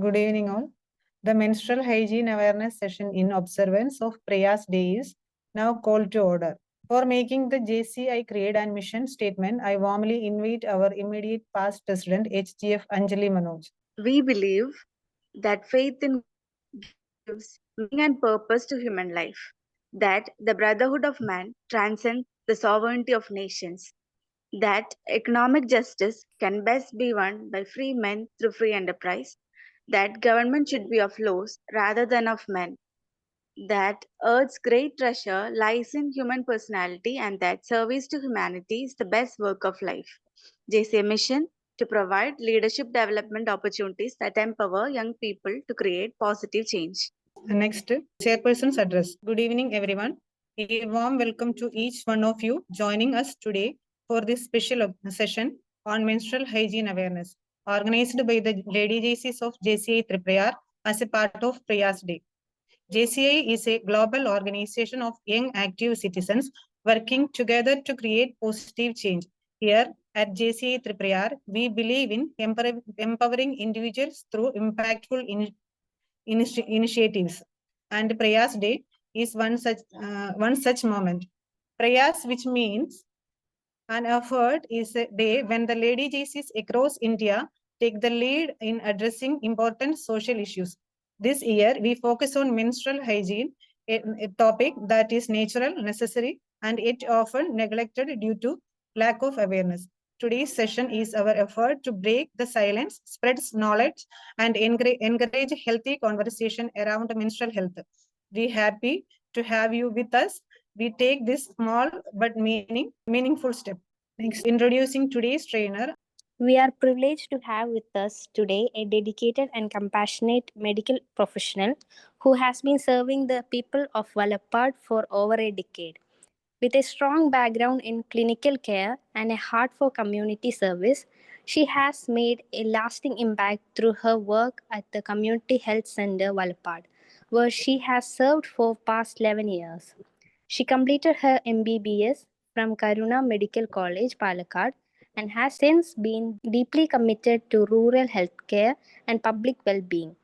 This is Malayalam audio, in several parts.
Good evening, all. The menstrual hygiene awareness session in observance of Priya's Day is now called to order. For making the JCI Creed and Mission statement, I warmly invite our immediate past president, HGF Anjali Manoj. We believe that faith in gives meaning and purpose to human life, that the brotherhood of man transcends the sovereignty of nations, that economic justice can best be won by free men through free enterprise, that government should be of laws rather than of men, that Earth's great treasure lies in human personality, and that service to humanity is the best work of life. JCA mission to provide leadership development opportunities that empower young people to create positive change. Next, Chairperson's address. Good evening, everyone. A warm welcome to each one of you joining us today for this special session on menstrual hygiene awareness, organized by the Lady JCs of JCI Tripuriyar as a part of Priya's Day. JCI is a global organization of young active citizens working together to create positive change. Here at JCI Tripuriyar, we believe in empowering individuals through impactful initiatives. And Priya's Day is one such moment. Prayas, which means an effort, is a day when the Lady JCs across India take the lead in addressing important social issues. This year, we focus on menstrual hygiene, a topic that is natural, necessary, and it often neglected due to lack of awareness. Today's session is our effort to break the silence, spread knowledge, and encourage healthy conversation around menstrual health. We're happy to have you with us. We take this small but meaningful step. Next, introducing today's trainer. We are privileged to have with us today a dedicated and compassionate medical professional who has been serving the people of Valapad for over a decade. With a strong background in clinical care and a heart for community service, she has made a lasting impact through her work at the Community Health Center Valapad, where she has served for past 11 years. She completed her MBBS from Karuna Medical College, Palakkad, and has since been deeply committed to rural healthcare and public well-being.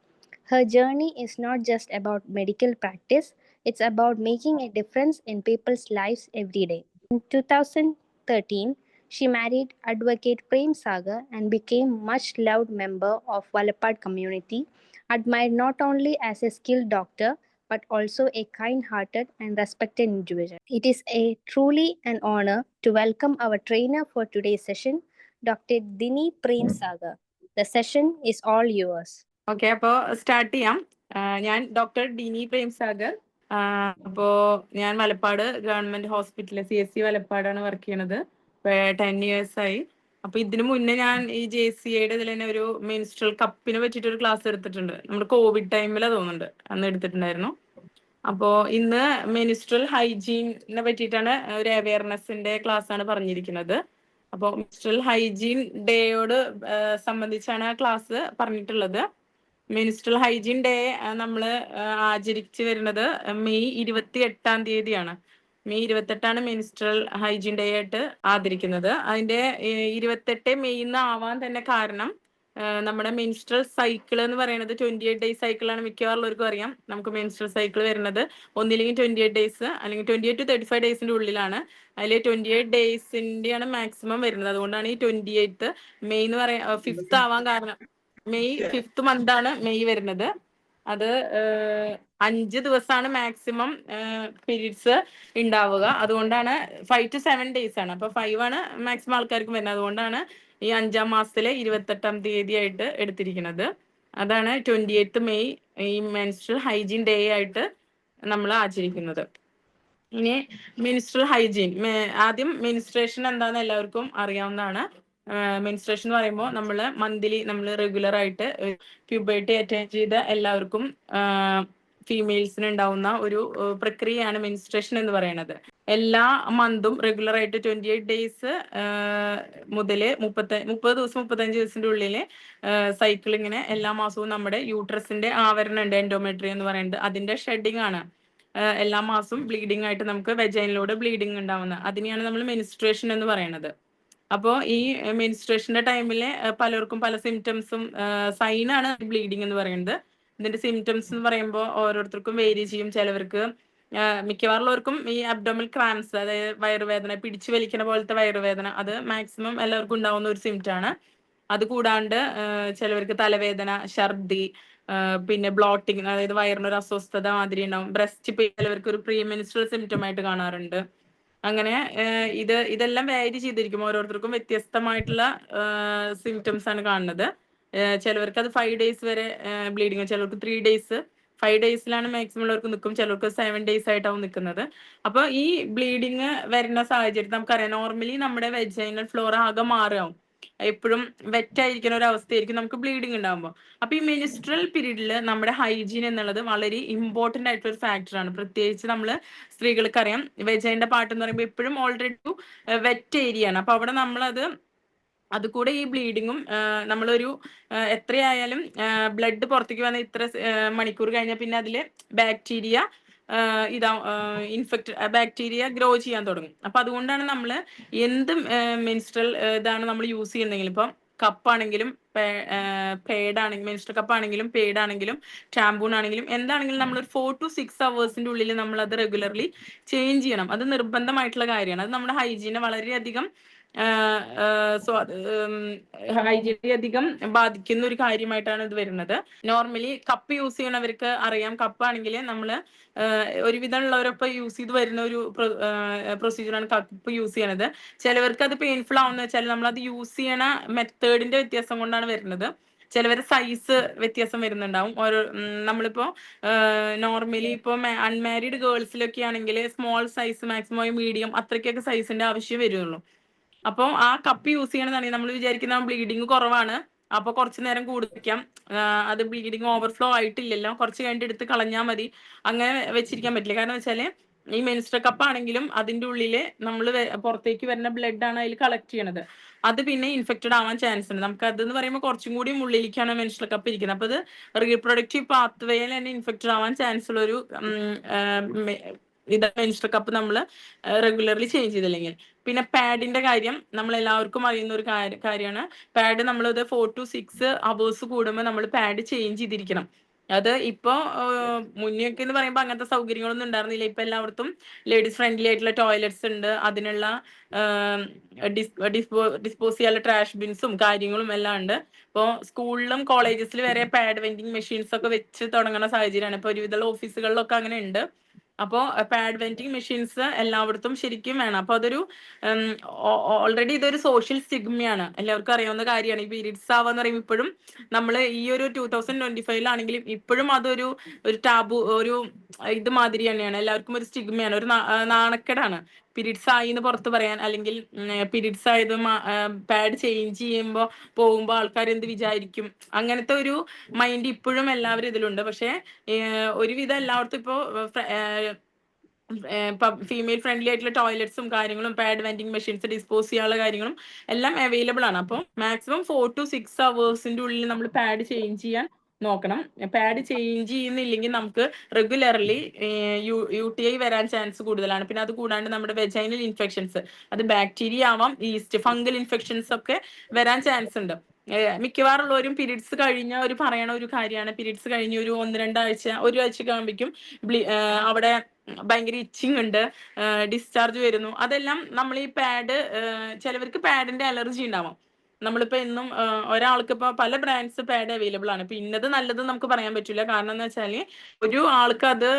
Her journey is not just about medical practice, it's about making a difference in people's lives every day. In 2013, she married Advocate Prem Sagar and became much loved member of Valapad community, admired not only as a skilled doctor but also a kind-hearted and respected individual. It is a truly an honor to welcome our trainer for today's session, Dr. Dini Prem Sagar. The session is all yours. Okay, അപ്പോൾ സ്റ്റാർട്ട് ചെയ്യാം. ഞാൻ ഡോക്ടർ ഡിനി പ്രേം സാഗർ. അപ്പോൾ ഞാൻ മലപ്പാട് ഗവൺമെന്റ് ഹോസ്പിറ്റലിൽ CSC മലപ്പാടാണ് വർക്ക് ചെയ്യണത്. 10 years ആയി. അപ്പൊ ഇതിനു മുന്നേ ഞാൻ ഈ JCIയുടെ ഇതിൽ തന്നെ ഒരു മെൻസ്ട്രൽ കപ്പിനെ പറ്റിയിട്ട് ഒരു ക്ലാസ് എടുത്തിട്ടുണ്ട്. നമ്മുടെ കോവിഡ് ടൈമിലാണ് തോന്നുന്നുണ്ട് അന്ന് എടുത്തിട്ടുണ്ടായിരുന്നു. അപ്പോൾ ഇന്ന് മെൻസ്ട്രൽ ഹൈജീനെ പറ്റിയിട്ടാണ് ഒരു അവയർനെസിന്റെ ക്ലാസ് ആണ് പറഞ്ഞിരിക്കുന്നത്. അപ്പോൾ മെൻസ്ട്രൽ ഹൈജീൻ ഡേയോട് സംബന്ധിച്ചാണ് ആ ക്ലാസ് പറഞ്ഞിട്ടുള്ളത്. മെൻസ്ട്രൽ ഹൈജീൻ ഡേ നമ്മൾ ആചരിച്ചു വരുന്നത് May 28 May 28 menstrual hygiene day ആയിട്ട് ആദരിക്കുന്നത്. അതിന്റെ 28 മെയ് ആവാൻ തന്നെ കാരണം നമ്മുടെ മെൻസ്ട്രൽ സൈക്കിൾ എന്ന് പറയുന്നത് 28 days സൈക്കിളാണ്. മിക്കവാറുള്ളവർക്കും അറിയാം. നമുക്ക് മെൻസ്ട്രൽ സൈക്കിൾ വരുന്നത് ഒന്നില്ലെങ്കിൽ 28 days അല്ലെങ്കിൽ 28 to 35 days ഉള്ളിലാണ്. അതിൽ 28 days മാക്സിമം വരുന്നത്. അതുകൊണ്ടാണ് ഈ 28th മെയ് എന്ന് പറയാൻ 5th ആവാൻ കാരണം. മെയ് 5th month ആണ് മെയ് വരുന്നത്. അത് 5 ദിവസമാണ് മാക്സിമം പീരീഡ്സ് ഉണ്ടാവുക. അതുകൊണ്ടാണ് 5 to 7 days ആണ്. അപ്പൊ 5 ആണ് മാക്സിമം ആൾക്കാർക്ക് വരുന്നത്. അതുകൊണ്ടാണ് ഈ 5ാം മാസത്തിലെ 28ാം തീയതി ആയിട്ട് എടുത്തിരിക്കുന്നത്. അതാണ് 28th മെയ് ഈ മെൻസ്ട്രൽ ഹൈജീൻ ഡേ ആയിട്ട് നമ്മൾ ആചരിക്കുന്നത്. ഇനി മെൻസ്ട്രൽ ഹൈജീൻ, ആദ്യം മെൻസ്ട്രേഷൻ എന്താണെന്ന് എല്ലാവർക്കും അറിയാവുന്നതാണ്. മെൻസ്ട്രേഷൻ എന്ന് പറയുമ്പോൾ നമ്മൾ റെഗുലർ ആയിട്ട് പ്യൂബർട്ടി അറ്റൈൻ ചെയ്ത എല്ലാവർക്കും ഫീമെയിൽസിന് ഉണ്ടാവുന്ന ഒരു പ്രക്രിയയാണ് മെൻസ്ട്രേഷൻ എന്ന് പറയുന്നത്. എല്ലാ മന്തും റെഗുലർ ആയിട്ട് 28 days മുതൽ 30 ദിവസം 35 ദിവസത്തിന്റെ ഉള്ളിൽ സൈക്കിൾ ഇങ്ങനെ എല്ലാ മാസവും നമ്മുടെ യൂട്രസിന്റെ ആവരണം ഉണ്ട്, എൻഡോമെട്രി എന്ന് പറയുന്നത്, അതിന്റെ ഷെഡിങ് ആണ്. എല്ലാ മാസവും ബ്ലീഡിങ് ആയിട്ട് നമുക്ക് വെജൈനിലൂടെ ബ്ലീഡിങ് ഉണ്ടാവുന്നത്, അതിനെയാണ് നമ്മൾ മെൻസ്ട്രേഷൻ എന്ന് പറയുന്നത്. അപ്പോൾ ഈ മെൻസ്ട്രേഷന്റെ ടൈമിൽ പലർക്കും പല സിംറ്റംസും സൈനാണ് ബ്ലീഡിങ് എന്ന് പറയുന്നത്. ഇതിന്റെ സിംറ്റംസ് എന്ന് പറയുമ്പോൾ ഓരോരുത്തർക്കും വേരി ചെയ്യും. ചിലവർക്ക് മിക്കവാറുള്ളവർക്കും ഈ അബ്ഡോമൽ ക്രാംസ്, അതായത് വയറുവേദന, പിടിച്ചു വലിക്കുന്ന പോലത്തെ വയറുവേദന, അത് മാക്സിമം എല്ലാവർക്കും ഉണ്ടാവുന്ന ഒരു സിംറ്റാണ്. അത് കൂടാണ്ട് ചിലവർക്ക് തലവേദന, ഛർദി, പിന്നെ ബ്ലോട്ടിങ്, അതായത് വയറിനൊരു അസ്വസ്ഥത മാതിരി ഉണ്ടാവും. ബ്രസ്റ്റ് ചിലവർക്ക് ഒരു പ്രീ മെൻസ്ട്രൽ സിംറ്റം ആയിട്ട് കാണാറുണ്ട്. അങ്ങനെ ഇതെല്ലാം വാരി ചെയ്തിരിക്കും. ഓരോരുത്തർക്കും വ്യത്യസ്തമായിട്ടുള്ള സിംറ്റംസ് ആണ് കാണുന്നത്. ചിലവർക്ക് അത് 5 days വരെ ബ്ലീഡിങ്, ചിലർക്ക് 3 days, 5 daysലാണ് മാക്സിമം ഉള്ളവർക്ക് നിൽക്കും, ചിലർക്ക് 7 days ആയിട്ടാവും നിൽക്കുന്നത്. അപ്പൊ ഈ ബ്ലീഡിങ് വരുന്ന സാഹചര്യത്തിൽ നമുക്കറിയാം, നോർമലി നമ്മുടെ വെജൈനൽ ഫ്ലോറ ആകെ മാറുകയാവും. എപ്പോഴും വെറ്റായിരിക്കുന്ന ഒരു അവസ്ഥയായിരിക്കും നമുക്ക് ബ്ലീഡിങ് ഉണ്ടാകുമ്പോൾ. അപ്പൊ ഈ മെനിസ്ട്രൽ പീരീഡിൽ നമ്മുടെ ഹൈജീൻ എന്നുള്ളത് വളരെ ഇമ്പോർട്ടന്റ് ആയിട്ടുള്ള ഒരു ഫാക്ടറാണ്. പ്രത്യേകിച്ച് നമ്മൾ സ്ത്രീകൾക്കറിയാം, വെജൈൻ്റെ പാർട്ട് എന്ന് പറയുമ്പോൾ എപ്പോഴും ഓൾറെഡി വെറ്റ് ഏരിയ ആണ്. അപ്പൊ അവിടെ നമ്മളത് അതുകൂടെ ഈ ബ്ലീഡിങ്ങും നമ്മളൊരു എത്രയായാലും ബ്ലഡ് പുറത്തേക്ക് വന്ന ഇത്ര മണിക്കൂർ കഴിഞ്ഞാൽ പിന്നെ അതിൽ ബാക്ടീരിയ ബാക്ടീരിയ ഗ്രോ ചെയ്യാൻ തുടങ്ങും. അപ്പൊ അതുകൊണ്ടാണ് നമ്മൾ എന്ത് മെൻസ്ട്രൽ ഇതാണ് നമ്മൾ യൂസ് ചെയ്യുന്നതെങ്കിലും, ഇപ്പം കപ്പാണെങ്കിലും പേഡാണെങ്കിലും, മെൻസ്ട്രൽ കപ്പാണെങ്കിലും പേഡാണെങ്കിലും ഷാമ്പൂൺ ആണെങ്കിലും എന്താണെങ്കിലും നമ്മളൊരു 4 to 6 hours ഉള്ളിൽ നമ്മൾ അത് റെഗുലർലി ചേഞ്ച് ചെയ്യണം. അത് നിർബന്ധമായിട്ടുള്ള കാര്യമാണ്. അത് നമ്മുടെ ഹൈജീനെ വളരെയധികം ഹൈജീനിയധികം ബാധിക്കുന്ന ഒരു കാര്യമായിട്ടാണ് ഇത് വരുന്നത്. നോർമലി കപ്പ് യൂസ് ചെയ്യണവർക്ക് അറിയാം, കപ്പാണെങ്കിൽ നമ്മൾ ഒരുവിധമുള്ളവരൊപ്പം യൂസ് ചെയ്ത് വരുന്ന ഒരു പ്രൊസീജിയറാണ് കപ്പ് യൂസ് ചെയ്യണത്. ചിലവർക്ക് അത് പെയിൻഫുൾ ആവുന്ന വെച്ചാൽ നമ്മളത് യൂസ് ചെയ്യണ മെത്തേഡിന്റെ വ്യത്യാസം കൊണ്ടാണ് വരുന്നത്. ചിലവർ സൈസ് വ്യത്യാസം വരുന്നുണ്ടാവും. ഓരോ നമ്മളിപ്പോ നോർമലി ഇപ്പൊ അൺമാരീഡ് ഗേൾസിലൊക്കെ ആണെങ്കിൽ സ്മോൾ സൈസ്, മാക്സിമം മീഡിയം, അത്രയ്ക്കൊക്കെ സൈസിന്റെ ആവശ്യം വരുള്ളൂ. അപ്പോൾ ആ കപ്പ് യൂസ് ചെയ്യണമെന്നാണെങ്കിൽ നമ്മൾ വിചാരിക്കുന്ന ബ്ലീഡിങ് കുറവാണ്, അപ്പൊ കുറച്ചു നേരം കൂടി വെക്കാം, അത് ബ്ലീഡിങ് ഓവർഫ്ലോ ആയിട്ടില്ലല്ലോ, കുറച്ച് കഴിഞ്ഞിട്ട് എടുത്ത് കളഞ്ഞാൽ മതി, അങ്ങനെ വെച്ചിരിക്കാൻ പറ്റില്ല. കാരണം വെച്ചാല് ഈ മെൻസ്ട്രൽ കപ്പ് ആണെങ്കിലും അതിന്റെ ഉള്ളില് നമ്മൾ പുറത്തേക്ക് വരുന്ന ബ്ലഡ് ആണ് അതിൽ കളക്ട് ചെയ്യണത്. അത് പിന്നെ ഇൻഫെക്റ്റഡ് ആവാൻ ചാൻസ് ഉണ്ട്. നമുക്ക് അതെന്ന് പറയുമ്പോൾ കുറച്ചും കൂടി ഉള്ളിലേക്കാണ് മെൻസ്ട്രൽ കപ്പ് ഇരിക്കുന്നത്. അപ്പൊ അത് റീപ്രൊഡക്റ്റീവ് പാത്ത് വേയിൽ തന്നെ ഇൻഫെക്റ്റഡ് ആവാൻ ചാൻസ് ഉള്ള ഒരു മെൻസ്ട്രൽ കപ്പ് നമ്മൾ റെഗുലർലി ചേഞ്ച് ചെയ്തില്ലെങ്കിൽ. പിന്നെ പാഡിന്റെ കാര്യം നമ്മൾ എല്ലാവർക്കും അറിയുന്ന ഒരു കാര്യമാണ്. പാഡ് നമ്മളത് 4 to 6 hours കൂടുമ്പോൾ നമ്മൾ പാഡ് ചേഞ്ച് ചെയ്തിരിക്കണം. അത് ഇപ്പോ മുന്നേയൊക്കെ എന്ന് പറയുമ്പോൾ അങ്ങനത്തെ സൗകര്യങ്ങളൊന്നും ഉണ്ടായിരുന്നില്ല. ഇപ്പൊ എല്ലായിടത്തും ലേഡീസ് ഫ്രണ്ട്ലി ആയിട്ടുള്ള ടോയ്ലറ്റ്സ് ഉണ്ട്, അതിനുള്ള ഡിസ്പോസ് ചെയ്യാനുള്ള ട്രാഷ് ബിൻസും കാര്യങ്ങളും എല്ലാം ഉണ്ട്. ഇപ്പോൾ സ്കൂളിലും കോളേജസിലും വരെ പാഡ് വെൻഡിങ് മെഷീൻസ് ഒക്കെ വെച്ച് തുടങ്ങുന്ന സാഹചര്യമാണ്. ഇപ്പൊ ഒരുവിധമുള്ള ഓഫീസുകളിലൊക്കെ അങ്ങനെ ഉണ്ട്. അപ്പോൾ പാഡ് വെൻഡിങ് മെഷീൻസ് എല്ലായിടത്തും ശരിക്കും വേണം. അപ്പൊ അതൊരു ഓൾറെഡി ഇതൊരു സോഷ്യൽ സ്റ്റിഗ്മയാണ്, എല്ലാവർക്കും അറിയാവുന്ന കാര്യമാണ്. ഈ പീരീഡ്സ് ആവാന്ന് പറയുമ്പോൾ ഇപ്പോഴും നമ്മൾ ഈ ഒരു 2025 ഇപ്പോഴും അതൊരു ടാബു, ഒരു ഇത് മാതിരി തന്നെയാണ്. എല്ലാവർക്കും ഒരു സ്റ്റിഗ്മയാണ്, ഒരു നാണക്കേടാണ് പീരീഡ്സ് ആയി എന്ന് പുറത്ത് പറയാൻ. അല്ലെങ്കിൽ പീരീഡ്സ് ആയത് പാഡ് ചേഞ്ച് ചെയ്യുമ്പോൾ പോകുമ്പോൾ ആൾക്കാർ എന്ത് വിചാരിക്കും, അങ്ങനത്തെ ഒരു മൈൻഡ് ഇപ്പോഴും എല്ലാവരും ഇതിലുണ്ട്. പക്ഷെ ഒരുവിധം എല്ലായിടത്തും ഇപ്പോൾ ഫീമെയിൽ ഫ്രണ്ട്ലി ആയിട്ടുള്ള ടോയ്ലറ്റ്സും കാര്യങ്ങളും പാഡ് വെൻഡിങ് മെഷീൻസ് ഡിസ്പോസ് ചെയ്യാനുള്ള കാര്യങ്ങളും എല്ലാം അവൈലബിൾ ആണ്. അപ്പോൾ മാക്സിമം 4 to 6 hours ഉള്ളിൽ നമ്മൾ പാഡ് ചേഞ്ച് ചെയ്യാൻ നോക്കണം. പാഡ് ചേഞ്ച് ചെയ്യുന്നില്ലെങ്കിൽ നമുക്ക് റെഗുലർലി UTI വരാൻ ചാൻസ് കൂടുതലാണ്. പിന്നെ അത് കൂടാണ്ട് നമ്മുടെ വെജൈനൽ ഇൻഫെക്ഷൻസ്, അത് ബാക്ടീരിയ ആവാം, ഈസ്റ്റ്, ഫംഗൽ ഇൻഫെക്ഷൻസ് ഒക്കെ വരാൻ ചാൻസ് ഉണ്ട്. മിക്കവാറുള്ളവരും പീരീഡ്സ് കഴിഞ്ഞ ഒരു പറയണ ഒരു കാര്യമാണ്, പീരീഡ്സ് കഴിഞ്ഞ് ഒരു 1-2 ആഴ്ച, ഒരു ആഴ്ച ആകുമ്പോഴേക്കും അവിടെ ഭയങ്കര ഇച്ചിങ് ഉണ്ട്, ഡിസ്ചാർജ് വരുന്നു. അതെല്ലാം നമ്മൾ ഈ പാഡ്, ചിലവർക്ക് പാഡിന്റെ അലർജി ഉണ്ടാവാം. നമ്മളിപ്പോ എന്നും ഒരാൾക്ക് ഇപ്പൊ പല ബ്രാൻഡ്സ് പാഡ് അവൈലബിൾ ആണ്. ഇപ്പൊ ഇന്നത് നല്ലത് നമുക്ക് പറയാൻ പറ്റില്ല. കാരണം എന്ന് വെച്ചാല് ഒരു ആൾക്ക് അത്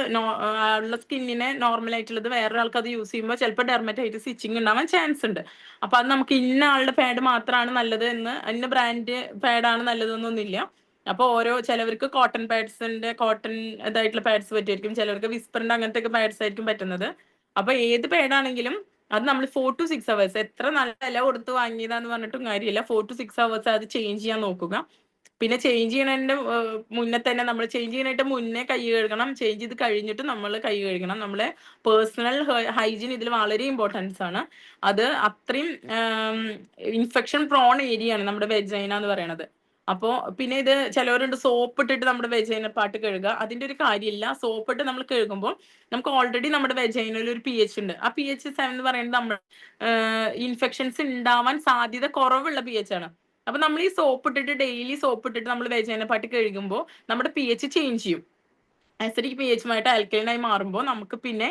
ഉള്ള സ്കിന്നിനെ നോർമൽ ആയിട്ടുള്ളത് വേറൊരാൾക്ക് അത് യൂസ് ചെയ്യുമ്പോൾ ചിലപ്പോൾ ഡെർമറ്റൈറ്റിസ്, ഇച്ചിങ് ഉണ്ടാവാൻ ചാൻസ് ഉണ്ട്. അപ്പൊ അത് നമുക്ക് ഇന്ന ആളുടെ പാഡ് മാത്രമാണ് നല്ലത് എന്ന്, ഇന്ന ബ്രാൻഡ് പാഡാണ് നല്ലതെന്നൊന്നുമില്ല. അപ്പൊ ചിലവർക്ക് കോട്ടൺ പാഡ്സിന്റെ കോട്ടൺ ഇതായിട്ടുള്ള പാഡ്സ് പറ്റുമായിരിക്കും, ചിലവർക്ക് വിസ്പറിന്റെ അങ്ങനത്തെ ഒക്കെ പാഡ്സ് ആയിരിക്കും പറ്റുന്നത്. അപ്പൊ ഏത് പാഡാണെങ്കിലും അത് നമ്മൾ 4 to 6 hours, എത്ര നല്ല വില കൊടുത്ത് വാങ്ങിയതാന്ന് പറഞ്ഞിട്ടും കാര്യമില്ല, 4 to 6 hours അത് ചേഞ്ച് ചെയ്യാൻ നോക്കുക. പിന്നെ ചേഞ്ച് ചെയ്യണതിന്റെ മുന്നേ തന്നെ, നമ്മൾ ചേഞ്ച് ചെയ്യുന്നതിന്റെ മുന്നേ കൈ കഴുകണം, ചേഞ്ച് ചെയ്ത് കഴിഞ്ഞിട്ട് നമ്മൾ കൈ കഴുകണം. നമ്മളെ പേഴ്സണൽ ഹൈജീൻ ഇതിൽ വളരെ ഇമ്പോർട്ടൻസ് ആണ്. അത് അത്രയും ഇൻഫെക്ഷൻ പ്രോൺ ഏരിയ ആണ് നമ്മുടെ വെജൈന എന്ന് പറയുന്നത്. അപ്പോൾ പിന്നെ ഇത് ചിലവരുണ്ട് സോപ്പ് ഇട്ടിട്ട് നമ്മുടെ വെജൈനൽ പാർട്ട് കഴുകുക. അതിന്റെ ഒരു കാര്യമില്ല. സോപ്പ് ഇട്ട് നമ്മൾ കഴുകുമ്പോൾ നമുക്ക് ഓൾറെഡി നമ്മുടെ വെജൈനയിൽ ഒരു pH ഉണ്ട്. ആ pH 7 എന്ന് പറയുന്നത് നമ്മൾ ഇൻഫെക്ഷൻസ് ഉണ്ടാവാൻ സാധ്യത കുറവുള്ള pH ആണ്. അപ്പൊ നമ്മൾ ഈ സോപ്പ് ഇട്ടിട്ട് ഡെയിലി സോപ്പ് ഇട്ടിട്ട് നമ്മൾ വെജൈനൽ പാർട്ട് കഴുകുമ്പോൾ നമ്മുടെ pH ചേഞ്ച് ചെയ്യും. അസിഡിക് pH-മായിട്ട് ആൽക്കലൈനായി മാറുമ്പോൾ നമുക്ക് പിന്നെ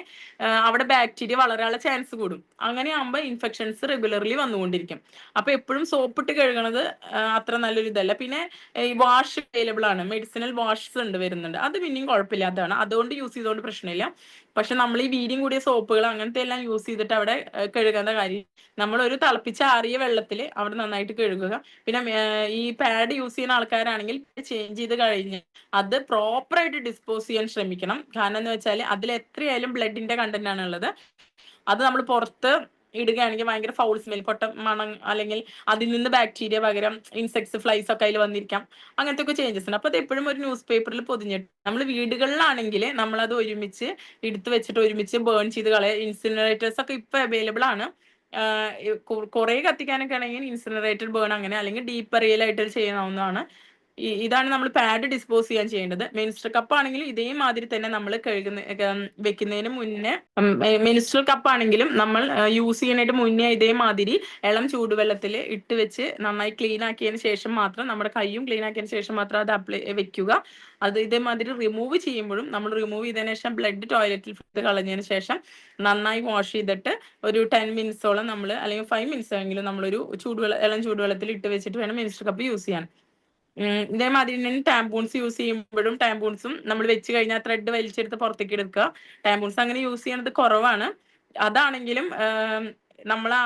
അവിടെ ബാക്ടീരിയ വളരാനുള്ള ചാൻസ് കൂടും. അങ്ങനെയാകുമ്പോൾ ഇൻഫെക്ഷൻസ് റെഗുലർലി വന്നുകൊണ്ടിരിക്കും. അപ്പൊ എപ്പോഴും സോപ്പിട്ട് കഴുകണത് അത്ര നല്ലൊരു ഇതല്ല. പിന്നെ ഈ വാഷ് അവൈലബിൾ ആണ്, മെഡിസിനൽ വാഷസ് ഉണ്ട് വരുന്നുണ്ട്, അത് പിന്നെയും കുഴപ്പമില്ലാത്തതാണ്, അതുകൊണ്ട് യൂസ് ചെയ്തുകൊണ്ട് പ്രശ്നമില്ല. പക്ഷെ നമ്മൾ ഈ വീര്യം കൂടിയ സോപ്പുകൾ അങ്ങനത്തെ എല്ലാം യൂസ് ചെയ്തിട്ട് അവിടെ കഴുകേണ്ട കാര്യം, നമ്മൾ ഒരു തിളപ്പിച്ച ആറിയ വെള്ളത്തിൽ അവിടെ നന്നായിട്ട് കഴുകുക. പിന്നെ ഈ പാഡ് യൂസ് ചെയ്യുന്ന ആൾക്കാരാണെങ്കിൽ ചേഞ്ച് ചെയ്ത് കഴിഞ്ഞ് അത് പ്രോപ്പറായിട്ട് ഡിസ്പോസ് ചെയ്യാൻ ശ്രമിക്കണം. കാരണം എന്ന് വെച്ചാൽ അതിൽ എത്രയായാലും ബ്ലഡിന്റെ കണ്ടന്റ് ആണ് ഉള്ളത്. അത് നമ്മൾ പുറത്ത് ഇടുകയാണെങ്കിൽ ഭയങ്കര ഫൗൾ സ്മെൽ, പൊട്ട മണം, അല്ലെങ്കിൽ അതിൽ നിന്ന് ബാക്ടീരിയ പകരം ഇൻസെക്ട്സ്, ഫ്ലൈസ് ഒക്കെ അതിൽ വന്നിരിക്കാം. അങ്ങനത്തെ ഒക്കെ ചേഞ്ചസ് ഉണ്ട്. അപ്പൊ അത് എപ്പോഴും ഒരു ന്യൂസ് പേപ്പറിൽ പൊതിഞ്ഞിട്ട്, നമ്മൾ വീടുകളിലാണെങ്കിൽ നമ്മളത് ഒരുമിച്ച് എടുത്തു വെച്ചിട്ട് ഒരുമിച്ച് ബേൺ ചെയ്ത് കളയാം. ഇൻസിനറേറ്റേഴ്സ് ഒക്കെ ഇപ്പൊ അവൈലബിൾ ആണ്. കുറെ കത്തിക്കാനൊക്കെ ആണെങ്കിൽ ഇൻസിനറേറ്റഡ് ബേൺ അങ്ങനെ, അല്ലെങ്കിൽ ഡീപ്പ് എറിയലായിട്ട് ചെയ്യാവുന്നതാണ്. ഇതാണ് നമ്മൾ പാഡ് ഡിസ്പോസ് ചെയ്യാൻ ചെയ്യേണ്ടത്. മെൻസ്ട്രൽ കപ്പ് ആണെങ്കിൽ ഇതേമാതിരി തന്നെ നമ്മൾ വെക്കുന്നതിന് മുന്നേ, മെൻസ്ട്രൽ കപ്പ് ആണെങ്കിലും നമ്മൾ യൂസ് ചെയ്യാനായിട്ട് മുന്നേ ഇതേമാതിരി ഇളം ചൂടുവെള്ളത്തിൽ ഇട്ട് വെച്ച് നന്നായി ക്ലീൻ ആക്കിയതിന് ശേഷം മാത്രം, നമ്മുടെ കൈയും ക്ലീൻ ആക്കിയതിന് ശേഷം മാത്രം അത് വെക്കുക. അത് ഇതേമാതിരി റിമൂവ് ചെയ്യുമ്പോഴും നമ്മൾ റിമൂവ് ചെയ്തതിനു ശേഷം ബ്ലഡ് ടോയ്ലറ്റിൽ കളഞ്ഞതിന് ശേഷം നന്നായി വാഷ് ചെയ്തിട്ട് ഒരു 10 മിനിറ്റ്സോളം നമ്മൾ, അല്ലെങ്കിൽ 5 മിനിറ്റ്സ് എങ്കിലും നമ്മളൊരു ഇളം ചൂടുവെള്ളത്തിൽ ഇട്ട് വെച്ചിട്ട് വേണം മെൻസ്ട്രൽ കപ്പ് യൂസ് ചെയ്യാൻ. ഇതേമാതിരി തന്നെ ടാമ്പൂൺസ് യൂസ് ചെയ്യുമ്പോഴും ടാമ്പൂൺസും നമ്മൾ വെച്ച് കഴിഞ്ഞാൽ ത്രെഡ് വലിച്ചെടുത്ത് പുറത്തേക്ക് എടുക്കുക. ടാമ്പൂൺസ് അങ്ങനെ യൂസ് ചെയ്യണത് കുറവാണ്. അതാണെങ്കിലും നമ്മൾ ആ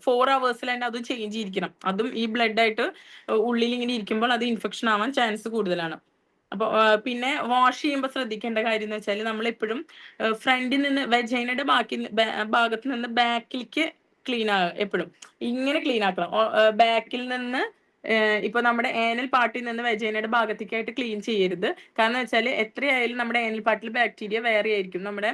4 hours തന്നെ അത് ചേഞ്ച് ചെയ്തിരിക്കണം. അതും ഈ ബ്ലഡ് ആയിട്ട് ഉള്ളിൽ ഇങ്ങനെ ഇരിക്കുമ്പോൾ അത് ഇൻഫെക്ഷൻ ആവാൻ ചാൻസ് കൂടുതലാണ്. അപ്പൊ പിന്നെ വാഷ് ചെയ്യുമ്പോൾ ശ്രദ്ധിക്കേണ്ട കാര്യം എന്ന് വെച്ചാൽ നമ്മൾ എപ്പോഴും ഫ്രണ്ടിൽ നിന്ന് വെജൈനയുടെ ഭാഗത്ത് നിന്ന് ബാക്കിലേക്ക് ക്ലീൻ ആകുക. എപ്പോഴും ഇങ്ങനെ ക്ലീൻ ആക്കണം. ബാക്കിൽ നിന്ന് ഇപ്പൊ നമ്മുടെ ഏനൽ പാർട്ടിൽ നിന്ന് വെജൈനയുടെ ഭാഗത്തേക്കായിട്ട് ക്ലീൻ ചെയ്യരുത്. കാരണം വെച്ചാൽ എത്രയായാലും നമ്മുടെ ഏനൽ പാർട്ടിൽ ബാക്ടീരിയ വേറെ ആയിരിക്കും. നമ്മുടെ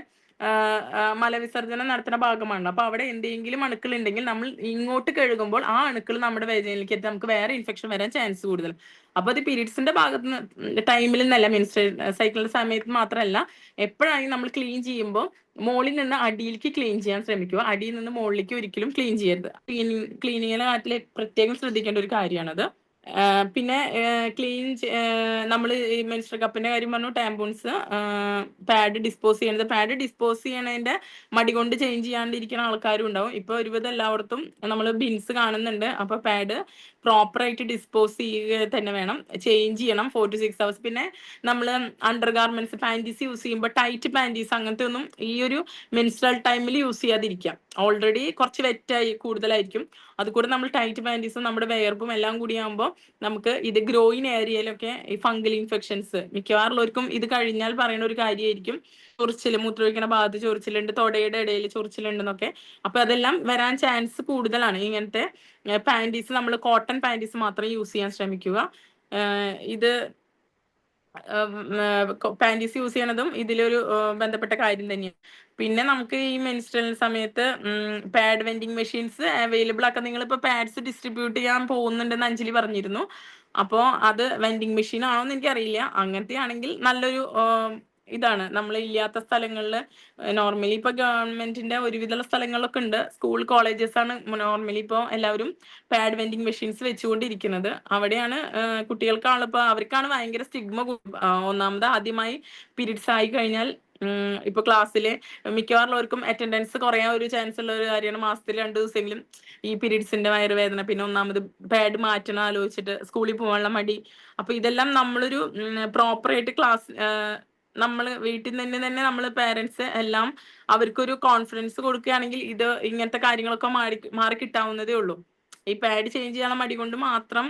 മലവിസർജനം നടത്തുന്ന ഭാഗമാണ്. അപ്പൊ അവിടെ എന്തെങ്കിലും അണുക്കൾ ഉണ്ടെങ്കിൽ നമ്മൾ ഇങ്ങോട്ട് കഴുകുമ്പോൾ ആ അണുക്കൾ നമ്മുടെ വെജൈനയിലേക്ക് എത്തി നമുക്ക് വേറെ ഇൻഫെക്ഷൻ വരാൻ ചാൻസ് കൂടുതൽ. അപ്പൊ അത് പീരീഡ്സിന്റെ ഭാഗത്ത് ടൈമിൽ നിന്നല്ല, മെൻസ്ട്രൽ സൈക്കിളിന്റെ സമയത്ത് മാത്രമല്ല, എപ്പോഴാണെങ്കിലും നമ്മൾ ക്ലീൻ ചെയ്യുമ്പോൾ മുകളിൽ നിന്ന് അടിയിലേക്ക് ക്ലീൻ ചെയ്യാൻ ശ്രമിക്കുക. അടിയിൽ നിന്ന് മുകളിലേക്ക് ഒരിക്കലും ക്ലീൻ ചെയ്യരുത്. ക്ലീനിങ്ങിന്റെ കാര്യത്തിൽ പ്രത്യേകം ശ്രദ്ധിക്കേണ്ട ഒരു കാര്യമാണത്. പിന്നെ നമ്മൾ ഈ മെൻസ്ട്രൽ കപ്പിന്റെ കാര്യം പറഞ്ഞു, ടാമ്പൂൺസ്, പാഡ് ഡിസ്പോസ് ചെയ്യണത്. പാഡ് ഡിസ്പോസ് ചെയ്യണതിന്റെ മടി കൊണ്ട് ചേഞ്ച് ചെയ്യാണ്ടിരിക്കുന്ന ആൾക്കാരും ഉണ്ടാവും. ഇപ്പൊ ഒരുവിധം എല്ലായിടത്തും നമ്മൾ ബിൻസ് കാണുന്നുണ്ട്. അപ്പൊ പാഡ് പ്രോപ്പറായിട്ട് ഡിസ്പോസ് ചെയ്യുക തന്നെ വേണം, ചേഞ്ച് ചെയ്യണം 4 to 6 hours. പിന്നെ നമ്മൾ അണ്ടർ ഗാർമെന്റ്സ്, പാൻറ്റീസ് യൂസ് ചെയ്യുമ്പോൾ ടൈറ്റ് പാൻറ്റീസ് അങ്ങനത്തെ ഒന്നും ഈ ഒരു മെൻസ്ട്രൽ ടൈമിൽ യൂസ് ചെയ്യാതിരിക്കാം. ഓൾറെഡി കുറച്ച് വെറ്റായി കൂടുതലായിരിക്കും. അതുകൂടെ നമ്മൾ ടൈറ്റ് പാൻറ്റീസും നമ്മുടെ വെയർപ്പും എല്ലാം കൂടി ആകുമ്പോൾ നമുക്ക് ഇത് ഗ്രോയിൻ ഏരിയയിലൊക്കെ ഈ ഫംഗൽ ഇൻഫെക്ഷൻസ് മിക്കവാറുള്ളവർക്കും ഇത് കഴിഞ്ഞാൽ പറയുന്ന ഒരു കാര്യമായിരിക്കും. ചൊറിച്ചിൽ, മൂത്രമൊഴിക്കുന്ന ഭാഗത്ത് ചൊറിച്ചിലുണ്ട്, തൊടയുടെ ഇടയിൽ ചൊറിച്ചിലുണ്ടെന്നൊക്കെ. അപ്പൊ അതെല്ലാം വരാൻ ചാൻസ് കൂടുതലാണ്. ഇങ്ങനത്തെ പാൻറ്റീസ് നമ്മൾ കോട്ടൺ പാൻറ്റീസ് മാത്രം യൂസ് ചെയ്യാൻ ശ്രമിക്കുക. ഇത് പാൻറ്റീസ് യൂസ് ചെയ്യണതും ഇതിലൊരു ബന്ധപ്പെട്ട കാര്യം തന്നെയാണ്. പിന്നെ നമുക്ക് ഈ മെൻസ്ട്രൽ സമയത്ത് പാഡ് വെൻഡിങ് മെഷീൻസ് അവൈലബിൾ ആക്കാൻ, നിങ്ങളിപ്പോൾ പാഡ്സ് ഡിസ്ട്രിബ്യൂട്ട് ചെയ്യാൻ പോകുന്നുണ്ടെന്ന് അഞ്ജലി പറഞ്ഞിരുന്നു. അപ്പോൾ അത് വെൻഡിങ് മെഷീൻ ആണോ എന്ന് എനിക്കറിയില്ല. അങ്ങനത്തെ ആണെങ്കിൽ നല്ലൊരു ഇതാണ്. നമ്മൾ ഇല്ലാത്ത സ്ഥലങ്ങളിൽ നോർമലി ഇപ്പൊ ഗവൺമെന്റിന്റെ ഒരുവിധമുള്ള സ്ഥലങ്ങളിലൊക്കെ ഉണ്ട്. സ്കൂൾ, കോളേജസ് ആണ് നോർമലി ഇപ്പോൾ എല്ലാവരും പാഡ് വെൻഡിങ് മെഷീൻസ് വെച്ചുകൊണ്ടിരിക്കുന്നത്. അവിടെയാണ് കുട്ടികൾക്കാണ് ഇപ്പൊ അവർക്കാണ് ഭയങ്കര സ്റ്റിഗ്മ. ഒന്നാമത് ആദ്യമായി പീരീഡ്സ് ആയി കഴിഞ്ഞാൽ ഇപ്പൊ ക്ലാസ്സിലെ മിക്കവാറുള്ളവർക്കും അറ്റൻഡൻസ് കുറയാൻ ഒരു ചാൻസ് ഉള്ള ഒരു കാര്യമാണ്. മാസത്തിൽ 2 ദിവസമെങ്കിലും ഈ പീരീഡ്സിന്റെ വയറുവേദന, പിന്നെ ഒന്നാമത് പാഡ് മാറ്റണം ആലോചിച്ചിട്ട് സ്കൂളിൽ പോകാനുള്ള മടി. അപ്പൊ ഇതെല്ലാം നമ്മളൊരു പ്രോപ്പറായിട്ട് ക്ലാസ്, നമ്മൾ വീട്ടിൽ നിന്ന് തന്നെ നമ്മൾ പേരൻസ് എല്ലാം അവർക്കൊരു കോൺഫിഡൻസ് കൊടുക്കുകയാണെങ്കിൽ ഇത് ഇങ്ങനത്തെ കാര്യങ്ങളൊക്കെ മാറി കിട്ടാവുന്നതേ ഉള്ളൂ. ഈ പാഡ് ചേഞ്ച് ചെയ്യാനുള്ള മടി കൊണ്ട് മാത്രം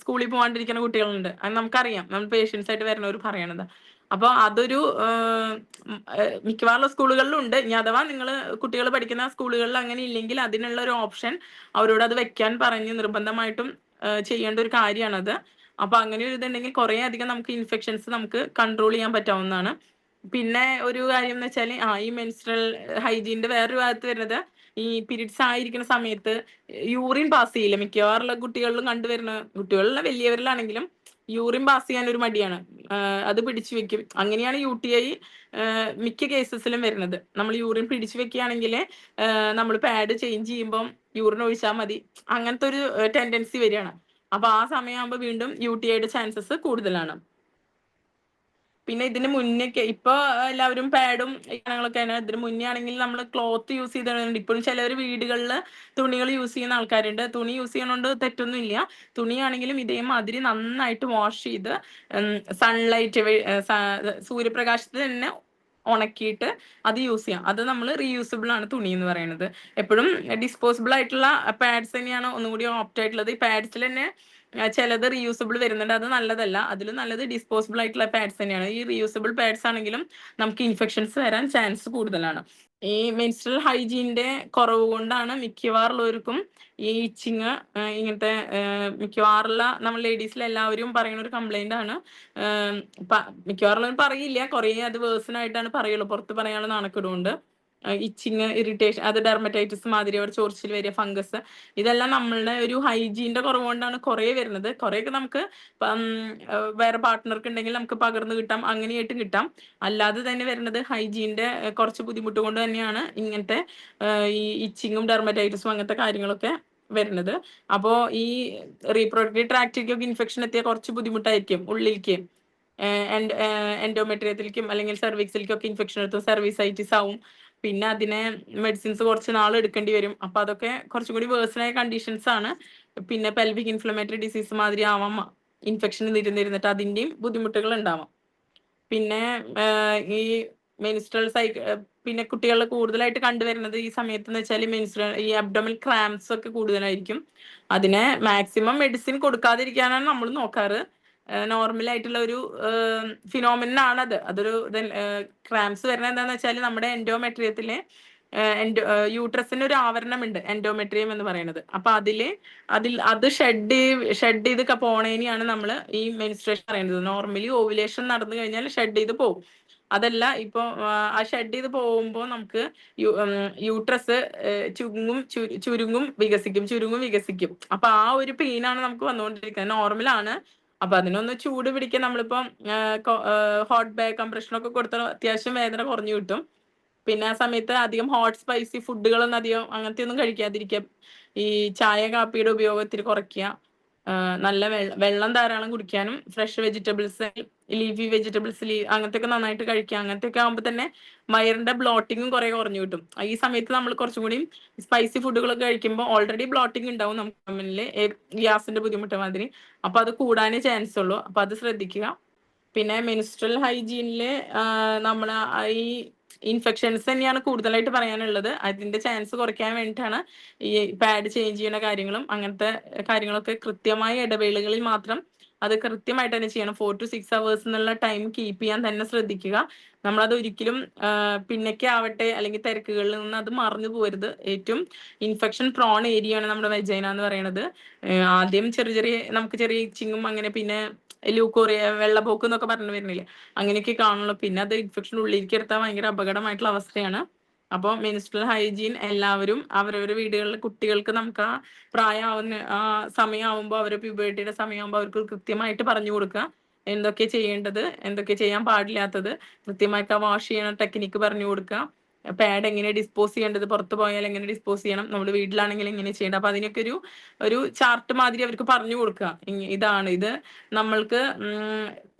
സ്കൂളിൽ പോകാണ്ടിരിക്കുന്ന കുട്ടികളുണ്ട്. അത് നമുക്കറിയാം, നമ്മൾ പേഷ്യൻസ് ആയിട്ട് വരുന്നവർ പറയണത്. അപ്പൊ അതൊരു മിക്കവാറുള്ള സ്കൂളുകളിലും ഉണ്ട്. ഇനി അഥവാ നിങ്ങൾ കുട്ടികൾ പഠിക്കുന്ന സ്കൂളുകളിൽ അങ്ങനെ ഇല്ലെങ്കിൽ അതിനുള്ള ഒരു ഓപ്ഷൻ അവരോട് അത് വെക്കാൻ പറഞ്ഞ് നിർബന്ധമായിട്ടും ചെയ്യേണ്ട ഒരു കാര്യമാണത്. അപ്പൊ അങ്ങനെ ഒരു ഇതുണ്ടെങ്കിൽ കുറെ അധികം നമുക്ക് ഇൻഫെക്ഷൻസ് നമുക്ക് കൺട്രോൾ ചെയ്യാൻ പറ്റാവുന്നതാണ്. പിന്നെ ഒരു കാര്യം എന്ന് വെച്ചാൽ ഈ മെൻസ്ട്രൽ ഹൈജീനിന്റെ വേറൊരു ഭാഗത്ത് വരുന്നത് ഈ പീരീഡ്സ് ആയിരിക്കുന്ന സമയത്ത് യൂറിൻ പാസ് ചെയ്യില്ല. മിക്കവാറുള്ള കുട്ടികളിലും കണ്ടുവരുന്ന, കുട്ടികളിലെ വലിയവരിലാണെങ്കിലും യൂറിൻ പാസ് ചെയ്യാൻ ഒരു മടിയാണ്, അത് പിടിച്ചു വെക്കും. അങ്ങനെയാണ് UTI മിക്ക കേസസിലും വരുന്നത്. നമ്മൾ യൂറിൻ പിടിച്ചു വെക്കുകയാണെങ്കിൽ നമ്മൾ പാഡ് ചേഞ്ച് ചെയ്യുമ്പം യൂറിൻ ഒഴിച്ചാൽ മതി, അങ്ങനത്തെ ഒരു ടെൻഡൻസി വരികയാണ്. അപ്പൊ ആ സമയമാകുമ്പോൾ വീണ്ടും UTIയുടെ ചാൻസസ് കൂടുതലാണ്. പിന്നെ ഇതിന് മുന്നേ ഇപ്പൊ എല്ലാവരും പാഡും കാര്യങ്ങളൊക്കെയാണ്. ഇതിന് മുന്നേ ആണെങ്കിൽ നമ്മൾ ക്ലോത്ത് യൂസ് ചെയ്തിട്ടുണ്ട്. ഇപ്പോഴും ചിലവർ വീടുകളിൽ തുണികൾ യൂസ് ചെയ്യുന്ന ആൾക്കാരുണ്ട്. തുണി യൂസ് ചെയ്യണോണ്ട് തെറ്റൊന്നും ഇല്ല. തുണിയാണെങ്കിലും ഇതേമാതിരി നന്നായിട്ട് വാഷ് ചെയ്ത് സൺലൈറ്റ് സൂര്യപ്രകാശത്തിൽ തന്നെ ഉണക്കിയിട്ട് അത് യൂസ് ചെയ്യാം. അത് നമ്മൾ റീയൂസബിൾ ആണ് തുണി എന്ന് പറയുന്നത്. എപ്പോഴും ഡിസ്പോസിബിൾ ആയിട്ടുള്ള പാഡ്സ് തന്നെയാണ് ഒന്നുകൂടി ഓപ്റ്റ് ആയിട്ടുള്ളത്. ഈ പാഡ്സിൽ തന്നെ ചിലത് റീയൂസബിൾ വരുന്നുണ്ട്, അത് നല്ലതല്ല. അതിലും നല്ലത് ഡിസ്പോസിബിൾ ആയിട്ടുള്ള പാഡ്സ് തന്നെയാണ്. ഈ റീയൂസബിൾ പാഡ്സ് ആണെങ്കിലും നമുക്ക് ഇൻഫെക്ഷൻസ് വരാൻ ചാൻസ് കൂടുതലാണ്. ഈ മെൻസ്ട്രൽ ഹൈജീന്റെ കുറവ് കൊണ്ടാണ് മിക്കവാറുള്ളവർക്കും ഈ ഇച്ചിങ് ഇങ്ങനത്തെ മിക്കവാറുള്ള നമ്മൾ ലേഡീസിൽ എല്ലാവരും പറയുന്ന ഒരു കംപ്ലൈന്റ് ആണ്. മിക്കവാറുള്ളവരും പറയില്ല, കുറേ അത് വേഴ്സൺ ആയിട്ടാണ് പറയുള്ളൂ, പുറത്ത് പറയാനുള്ള നാണക്കേടുകൊണ്ട്. ഇച്ചിങ്, ഇറിറ്റേഷൻ, അത് ഡെർമറ്റൈറ്റിസ് മാതിരി ഒരു ചൊറിച്ചിൽ വരിക, ഫംഗസ്, ഇതെല്ലാം നമ്മളുടെ ഒരു ഹൈജീന്റെ കുറവ് കൊണ്ടാണ് കുറേ വരുന്നത്. കുറേയൊക്കെ നമുക്ക് വേറെ പാർട്ട്ണർക്ക് ഉണ്ടെങ്കിൽ നമുക്ക് പകർന്നു കിട്ടാം, അങ്ങനെയായിട്ട് കിട്ടാം. അല്ലാതെ തന്നെ വരുന്നത് ഹൈജീന്റെ കുറച്ച് ബുദ്ധിമുട്ട് കൊണ്ട് തന്നെയാണ് ഇങ്ങനത്തെ ഈ ഇച്ചിങ്ങും ഡെർമറ്റൈറ്റിസും അങ്ങനത്തെ കാര്യങ്ങളൊക്കെ വരുന്നത്. അപ്പോ ഈ റീപ്രൊഡക്റ്റീവ് ട്രാക്റ്റിലേക്കൊക്കെ ഇൻഫെക്ഷൻ എത്തിയാൽ കുറച്ച് ബുദ്ധിമുട്ടായിരിക്കും. ഉള്ളിലേക്ക് എൻഡോമെട്രിയത്തിലേക്കും അല്ലെങ്കിൽ സെർവിക്സിലേക്കൊക്കെ ഇൻഫെക്ഷൻ എത്തും, സെർവിസൈറ്റിസ് ആവും. പിന്നെ അതിനെ മെഡിസിൻസ് കുറച്ച് നാൾ എടുക്കേണ്ടി വരും. അപ്പൊ അതൊക്കെ കുറച്ചും കൂടി വേഴ്സണായ കണ്ടീഷൻസ് ആണ്. പിന്നെ പെൽവിക് ഇൻഫ്ലമേറ്ററി ഡിസീസ് മാതിരി ആവാം, ഇൻഫെക്ഷൻ ഇരുന്നിരുന്നിട്ട് അതിന്റെയും ബുദ്ധിമുട്ടുകൾ ഉണ്ടാവാം. പിന്നെ ഈ മെൻസ്ട്രൽ പിന്നെ കുട്ടികളിൽ കൂടുതലായിട്ട് കണ്ടുവരുന്നത് ഈ സമയത്ത് എന്ന് വെച്ചാൽ ഈ അബ്ഡോമിനൽ ക്രാംസ് ഒക്കെ കൂടുതലായിരിക്കും. അതിനെ മാക്സിമം മെഡിസിൻ കൊടുക്കാതിരിക്കാനാണ് നമ്മൾ നോക്കാറ്. നോർമൽ ആയിട്ടുള്ള ഒരു ഫിനോമിനൻ ആണ് അതൊരു ക്രാംസ് വരുന്നത് എന്താന്ന് വെച്ചാൽ നമ്മുടെ എൻഡോമെട്രിയത്തിലെ യൂട്രസിന് ഒരു ആവരണമുണ്ട്, എൻഡോമെട്രിയം എന്ന് പറയുന്നത്. അപ്പൊ അത് ഷെഡ് ചെയ്ത് പോണേനെയാണ് നമ്മൾ ഈ മെൻസ്ട്രേഷൻ പറയുന്നത്. നോർമലി ഓവുലേഷൻ നടന്നു കഴിഞ്ഞാൽ ഷെഡ് ചെയ്ത് പോകും. അതല്ല, ഇപ്പൊ ആ ഷെഡ് ചെയ്ത് പോകുമ്പോൾ നമുക്ക് യൂട്രസ് ചുരുങ്ങും വികസിക്കും. അപ്പൊ ആ ഒരു പെയിനാണ് നമുക്ക് വന്നുകൊണ്ടിരിക്കുന്നത്, നോർമലാണ്. അപ്പൊ അതിനൊന്ന് ചൂട് പിടിക്കാൻ നമ്മളിപ്പം ഹോട്ട് ബാഗ് കംപ്രഷനൊക്കെ കൊടുത്താൽ അത്യാവശ്യം വേദന കുറഞ്ഞു കിട്ടും. പിന്നെ ആ സമയത്ത് അധികം ഹോട്ട് സ്പൈസി ഫുഡുകളൊന്നും അധികം അങ്ങനത്തെ ഒന്നും കഴിക്കാതിരിക്കുക. ഈ ചായ കാപ്പിയുടെ ഉപയോഗത്തിൽ കുറയ്ക്കുക. നല്ല വെള്ളം ധാരാളം കുടിക്കാനും ഫ്രഷ് വെജിറ്റബിൾസ്, ലീഫി വെജിറ്റബിൾസ് അങ്ങനത്തെ ഒക്കെ നന്നായിട്ട് കഴിക്കുക. അങ്ങനത്തെ ഒക്കെ ആകുമ്പോൾ തന്നെ വയറിന്റെ ബ്ലോട്ടിങ്ങും കുറെ കുറഞ്ഞു കിട്ടും. ഈ സമയത്ത് നമ്മൾ കുറച്ചും കൂടി സ്പൈസി ഫുഡുകളൊക്കെ കഴിക്കുമ്പോൾ ഓൾറെഡി ബ്ലോട്ടിങ് ഉണ്ടാവും നമുക്ക് മുന്നിൽ, ഗ്യാസിന്റെ ബുദ്ധിമുട്ട് മാതിരി. അപ്പൊ അത് കൂടാനേ ചാൻസ് ഉള്ളൂ. അപ്പൊ അത് ശ്രദ്ധിക്കുക. പിന്നെ മെൻസ്ട്രൽ ഹൈജീനില് നമ്മൾ ഈ ഇൻഫെക്ഷൻസ് തന്നെയാണ് കൂടുതലായിട്ട് പറയാനുള്ളത്. അതിന്റെ ചാൻസ് കുറയ്ക്കാൻ വേണ്ടിയിട്ടാണ് ഈ പാഡ് ചേഞ്ച് ചെയ്യുന്ന കാര്യങ്ങളും അങ്ങനത്തെ കാര്യങ്ങളൊക്കെ കൃത്യമായ ഇടവേളകളിൽ മാത്രം അത് കൃത്യമായിട്ട് തന്നെ ചെയ്യണം. 4 to 6 hours എന്നുള്ള ടൈം കീപ്പ് ചെയ്യാൻ തന്നെ ശ്രദ്ധിക്കുക. നമ്മളത് ഒരിക്കലും പിന്നൊക്കെ ആവട്ടെ അല്ലെങ്കിൽ തിരക്കുകളിൽ നിന്ന് അത് മറന്നു പോകരുത്. ഏറ്റവും ഇൻഫെക്ഷൻ പ്രോൺ ഏരിയ ആണ് നമ്മുടെ വെജൈന എന്ന് പറയുന്നത്. ആദ്യം നമുക്ക് ചെറിയ ഇച്ചിങ്ങും അങ്ങനെ പിന്നെ ലൂക്കോറിയ, വെള്ളപ്പോക്ക് എന്നൊക്കെ പറഞ്ഞു വരുന്നില്ലേ, അങ്ങനെയൊക്കെ കാണുള്ളൂ. പിന്നെ അത് ഇൻഫെക്ഷൻ ഉള്ളിലേക്ക് എടുത്താൽ ഭയങ്കര അപകടമായിട്ടുള്ള അവസ്ഥയാണ്. അപ്പോൾ മെൻസ്ട്രൽ ഹൈജീൻ എല്ലാവരും അവരവരുടെ വീടുകളിൽ കുട്ടികൾക്ക് നമുക്ക് ആ പ്രായമാവുന്ന ആ സമയമാകുമ്പോൾ, അവരുടെ പ്യൂബേർട്ടിയുടെ സമയമാകുമ്പോൾ അവർക്ക് കൃത്യമായിട്ട് പറഞ്ഞു കൊടുക്കുക എന്തൊക്കെ ചെയ്യേണ്ടത്, എന്തൊക്കെ ചെയ്യാൻ പാടില്ലാത്തത്, കൃത്യമായിട്ട് വാഷ് ചെയ്യണ ടെക്നിക്ക് പറഞ്ഞു കൊടുക്കുക. പാഡ് എങ്ങനെ ഡിസ്പോസ് ചെയ്യേണ്ടത്, പുറത്ത് പോയാൽ എങ്ങനെ ഡിസ്പോസ് ചെയ്യണം, നമ്മൾ വീട്ടിലാണെങ്കിൽ എങ്ങനെ ചെയ്യേണ്ടത്, അപ്പൊ അതിനൊക്കെ ഒരു ചാർട്ട് മാതിരി അവർക്ക് പറഞ്ഞു കൊടുക്കുക. ഇത് നമ്മൾക്ക്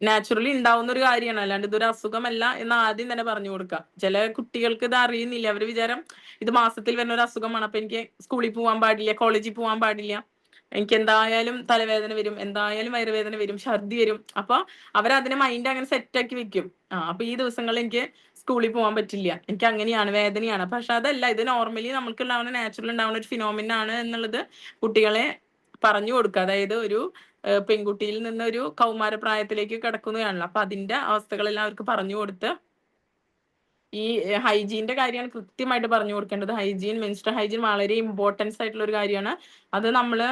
നാച്ചുറലി ഉണ്ടാവുന്ന ഒരു കാര്യമാണ്, അല്ലാണ്ട് ഇതൊരു അസുഖമല്ല എന്ന് ആദ്യം തന്നെ പറഞ്ഞു കൊടുക്കുക. ചില കുട്ടികൾക്ക് ഇത് അറിയുന്നില്ല, അവർ വിചാരം ഇത് മാസത്തിൽ വരുന്ന ഒരു അസുഖമാണ്, അപ്പൊ എനിക്ക് സ്കൂളിൽ പോകാൻ പാടില്ല, കോളേജിൽ പോകാൻ പാടില്ല, എനിക്ക് എന്തായാലും തലവേദന വരും, എന്തായാലും വയറുവേദന വരും, ഛർദി വരും. അപ്പൊ അവരതിനെ മൈൻഡ് അങ്ങനെ സെറ്റ് ആക്കി വെക്കും. അപ്പൊ ഈ ദിവസങ്ങളിൽ എനിക്ക് സ്കൂളിൽ പോകാൻ പറ്റില്ല, എനിക്ക് അങ്ങനെയാണ്, വേദനയാണ്. പക്ഷെ അതല്ല, ഇത് നോർമലി നമുക്ക് ഉണ്ടാവുന്ന നാച്ചുറൽ ഉണ്ടാവുന്ന ഒരു ഫിനോമിന ആണ് എന്നുള്ളത് കുട്ടികളെ പറഞ്ഞു കൊടുക്കുക. അതായത് ഒരു പെൺകുട്ടിയിൽ നിന്ന് ഒരു കൗമാരപ്രായത്തിലേക്ക് കിടക്കുന്നതാണല്ലോ, അപ്പൊ അതിന്റെ അവസ്ഥകളെല്ലാം അവർക്ക് പറഞ്ഞു കൊടുത്ത് ഈ ഹൈജീന്റെ കാര്യമാണ് കൃത്യമായിട്ട് പറഞ്ഞു കൊടുക്കേണ്ടത്. മെൻസ്ട്രൽ ഹൈജീൻ വളരെ ഇമ്പോർട്ടൻസ് ആയിട്ടുള്ള ഒരു കാര്യമാണ്. അത് നമ്മള്